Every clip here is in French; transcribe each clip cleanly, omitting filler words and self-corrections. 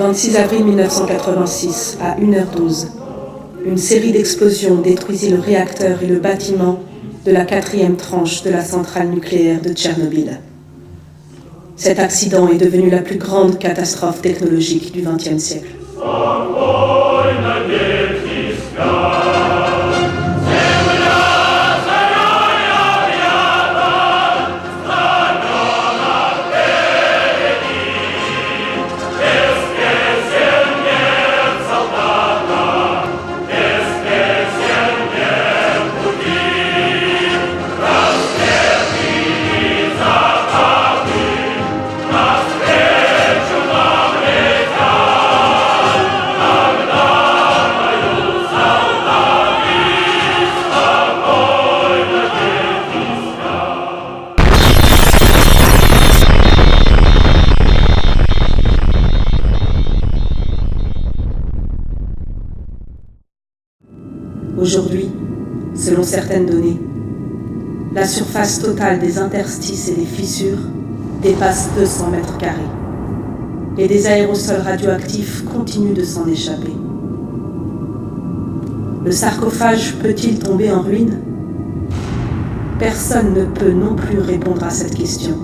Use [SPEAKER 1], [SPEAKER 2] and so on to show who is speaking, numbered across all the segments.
[SPEAKER 1] 26 avril 1986, à 1h12, une série d'explosions détruisit le réacteur et le bâtiment de la 4e tranche de la centrale nucléaire de Tchernobyl. Cet accident est devenu la plus grande catastrophe technologique du XXe siècle. Aujourd'hui, selon certaines données, la surface totale des interstices et des fissures dépasse 200 mètres carrés et des aérosols radioactifs continuent de s'en échapper. Le sarcophage peut-il tomber en ruine ? Personne ne peut non plus répondre à cette question,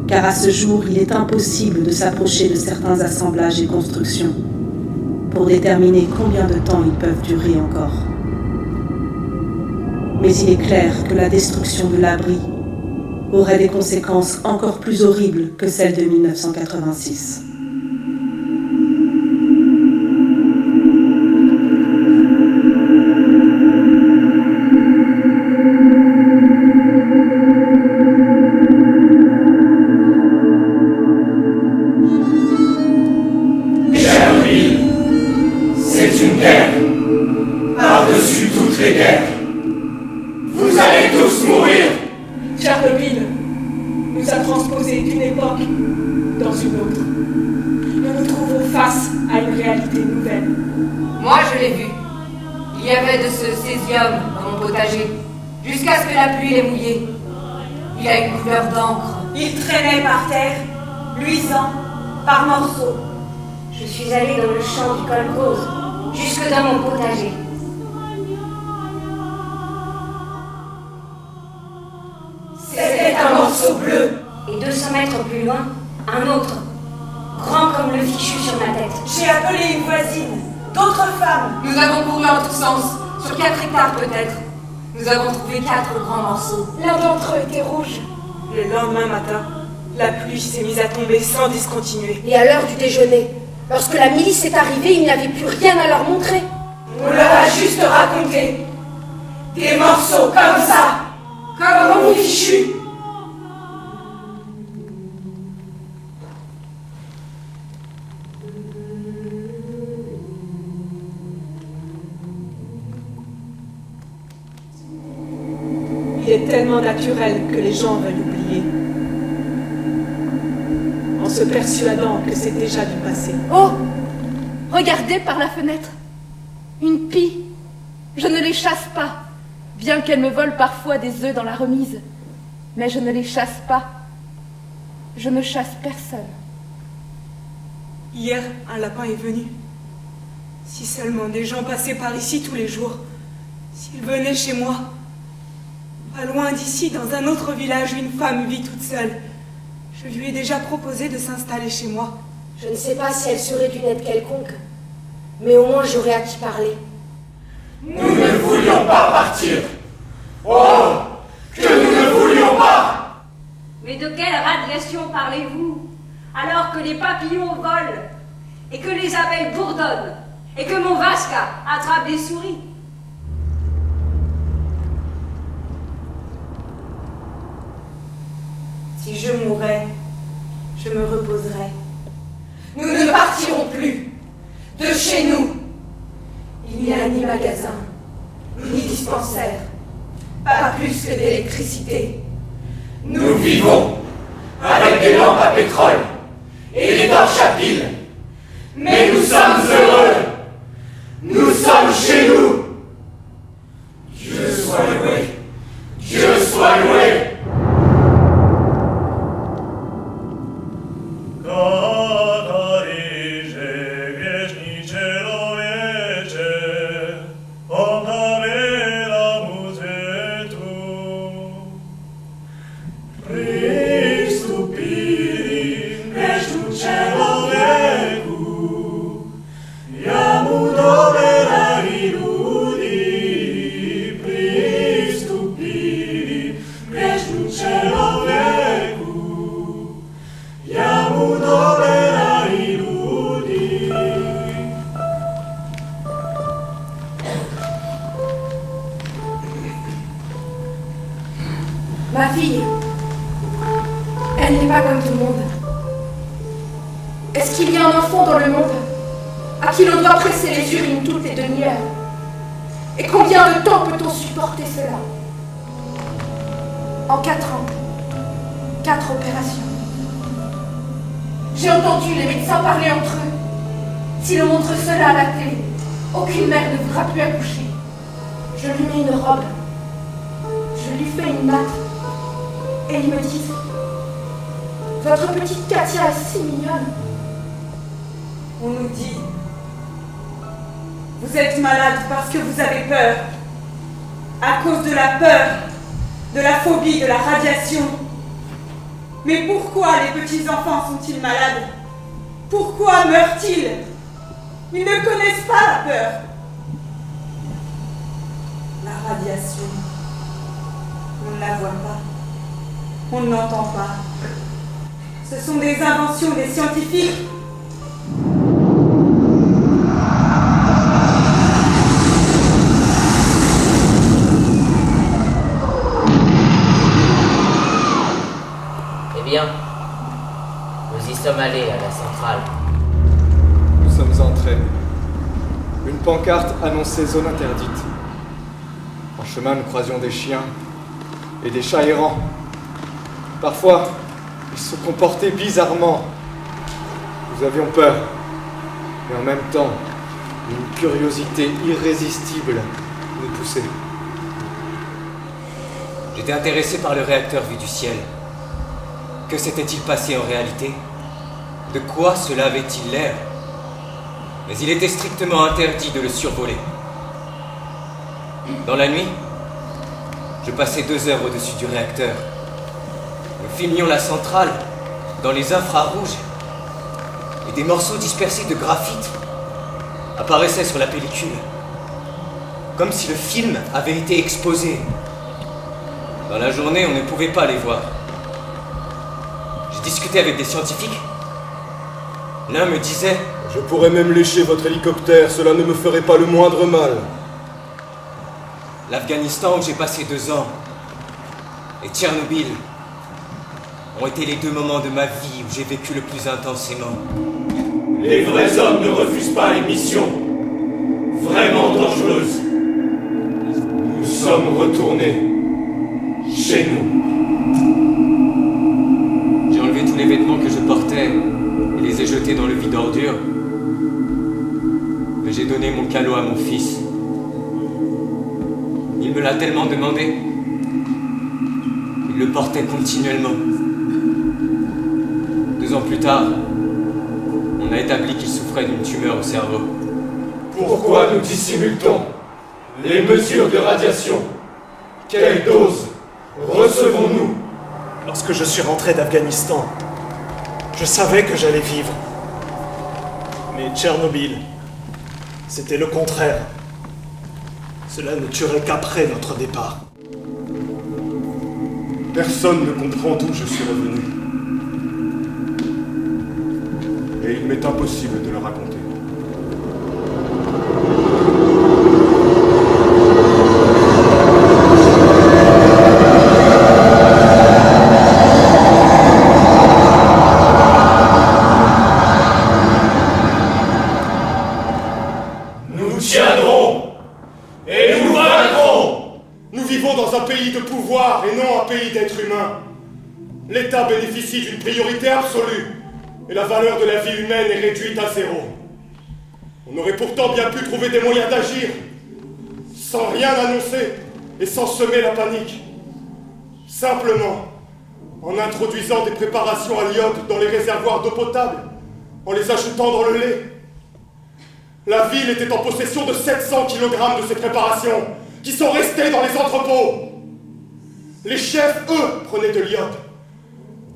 [SPEAKER 1] car à ce jour, il est impossible de s'approcher de certains assemblages et constructions pour déterminer combien de temps ils peuvent durer encore. Mais il est clair que la destruction de l'abri aurait des conséquences encore plus horribles que celles de 1986.
[SPEAKER 2] C'est une guerre, par-dessus toutes les guerres. Vous allez tous mourir.
[SPEAKER 3] Tchernobyl nous a transposé d'une époque dans une autre. Nous nous trouvons face à une réalité nouvelle.
[SPEAKER 4] Moi, je l'ai vu. Il y avait de ce césium dans mon potager, jusqu'à ce que la pluie l'ait mouillé. Il a une couleur d'encre.
[SPEAKER 3] Il traînait par terre, luisant, par morceaux.
[SPEAKER 5] Je suis allée dans le champ du kolkhoz, jusque dans mon potager.
[SPEAKER 3] C'était un morceau bleu.
[SPEAKER 5] Et 200 mètres plus loin, un autre, grand comme le fichu sur ma tête.
[SPEAKER 3] J'ai appelé une voisine, d'autres femmes.
[SPEAKER 4] Nous avons couru en tous sens, sur 4 hectares peut-être. Nous avons trouvé 4 grands morceaux.
[SPEAKER 3] L'un d'entre eux était rouge. Le lendemain matin, la pluie s'est mise à tomber sans discontinuer.
[SPEAKER 6] Et à l'heure du déjeuner, lorsque la milice est arrivée, il n'y avait plus rien à leur montrer.
[SPEAKER 3] On leur a juste raconté des morceaux comme ça, comme mon fichu. Il est tellement naturel que les gens veulent oublier, en se persuadant que c'est déjà du passé.
[SPEAKER 6] Oh! Regardez par la fenêtre. Une pie. Je ne les chasse pas, bien qu'elles me volent parfois des œufs dans la remise. Mais je ne les chasse pas. Je ne chasse personne.
[SPEAKER 3] Hier, un lapin est venu. Si seulement des gens passaient par ici tous les jours, s'ils venaient chez moi. Pas loin d'ici, dans un autre village où une femme vit toute seule. Je lui ai déjà proposé de s'installer chez moi.
[SPEAKER 6] Je ne sais pas si elle serait d'une aide quelconque, mais au moins j'aurais à qui parler.
[SPEAKER 2] Nous ne voulions pas partir. Oh, que nous ne voulions pas.
[SPEAKER 5] Mais de quelle radiation parlez-vous, alors que les papillons volent, et que les abeilles bourdonnent, et que mon Vaska attrape des souris?
[SPEAKER 3] Si je mourais, je me reposerais. Nous ne partirons plus de chez nous. Il n'y a ni magasin, ni dispensaire, pas plus que d'électricité.
[SPEAKER 2] Nous vivons avec des lampes à pétrole et des torches à piles. Mais nous sommes heureux. Nous sommes chez nous. Dieu soit loué. Dieu soit loué.
[SPEAKER 7] Gadari
[SPEAKER 6] n'est pas comme tout le monde. Est-ce qu'il y a un enfant dans le monde à qui l'on doit presser les urines toutes les demi-heures? Et combien de temps peut-on supporter cela? En 4 ans, 4 opérations. J'ai entendu les médecins parler entre eux. Si l'on montre cela à la télé, aucune mère ne voudra plus accoucher. Je lui mets une robe. Je lui fais une natte. Et ils me disent: votre petite Katia est si mignonne.
[SPEAKER 3] On nous dit: vous êtes malade parce que vous avez peur. À cause de la peur, de la phobie, de la radiation. Mais pourquoi les petits-enfants sont-ils malades? Pourquoi meurent-ils? Ils ne connaissent pas la peur. La radiation, on ne la voit pas. On ne l'entend pas. Ce sont des inventions des scientifiques.
[SPEAKER 7] Eh bien, nous y sommes allés à la centrale.
[SPEAKER 8] Nous sommes entrés. Une pancarte annonçait zone interdite. En chemin, nous croisions des chiens et des chats errants. Parfois, ils se comportaient bizarrement. Nous avions peur. Et en même temps, une curiosité irrésistible nous poussait.
[SPEAKER 9] J'étais intéressé par le réacteur vu du ciel. Que s'était-il passé en réalité? De quoi cela avait-il l'air? Mais il était strictement interdit de le survoler. Dans la nuit, je passais 2 heures au-dessus du réacteur. Nous filmions la centrale dans les infrarouges et des morceaux dispersés de graphite apparaissaient sur la pellicule, comme si le film avait été exposé. Dans la journée, on ne pouvait pas les voir. J'ai discuté avec des scientifiques. L'un me disait:
[SPEAKER 10] je pourrais même lécher votre hélicoptère, cela ne me ferait pas le moindre mal.
[SPEAKER 9] L'Afghanistan où j'ai passé 2 ans et Tchernobyl ont été les 2 moments de ma vie où j'ai vécu le plus intensément.
[SPEAKER 2] Les vrais hommes ne refusent pas les missions vraiment dangereuses. Nous sommes retournés chez nous.
[SPEAKER 9] J'ai enlevé tous les vêtements que je portais et les ai jetés dans le vide ordure. Mais j'ai donné mon calot à mon fils. Il me l'a tellement demandé. Il le portait continuellement. 2 ans plus tard, on a établi qu'il souffrait d'une tumeur au cerveau.
[SPEAKER 2] Pourquoi nous dissimule-t-on les mesures de radiation? Quelle dose recevons-nous?
[SPEAKER 11] Lorsque je suis rentré d'Afghanistan, je savais que j'allais vivre. Mais Tchernobyl, c'était le contraire. Cela ne tuerait qu'après notre départ.
[SPEAKER 10] Personne ne comprend d'où je suis revenu. Et il m'est impossible de le raconter.
[SPEAKER 2] Nous tiendrons et nous vaincrons.
[SPEAKER 10] Nous vivons dans un pays de pouvoir et non un pays d'êtres humains. L'État bénéficie d'une priorité absolue et la valeur de la vie humaine est réduite à 0. On aurait pourtant bien pu trouver des moyens d'agir sans rien annoncer et sans semer la panique. Simplement en introduisant des préparations à l'iode dans les réservoirs d'eau potable, en les ajoutant dans le lait. La ville était en possession de 700 kg de ces préparations, qui sont restées dans les entrepôts. Les chefs, eux, prenaient de l'iode.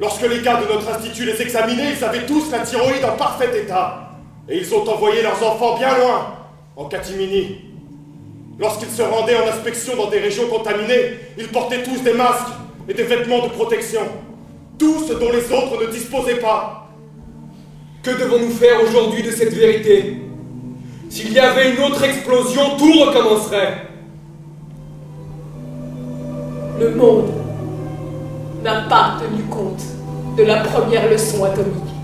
[SPEAKER 10] Lorsque les gars de notre institut les examinaient, ils avaient tous la thyroïde en parfait état. Et ils ont envoyé leurs enfants bien loin, en catimini. Lorsqu'ils se rendaient en inspection dans des régions contaminées, ils portaient tous des masques et des vêtements de protection. Tout ce dont les autres ne disposaient pas.
[SPEAKER 12] Que devons-nous faire aujourd'hui de cette vérité? S'il y avait une autre explosion, tout recommencerait.
[SPEAKER 6] Le monde n'a pas tenu compte
[SPEAKER 13] de la première leçon atomique.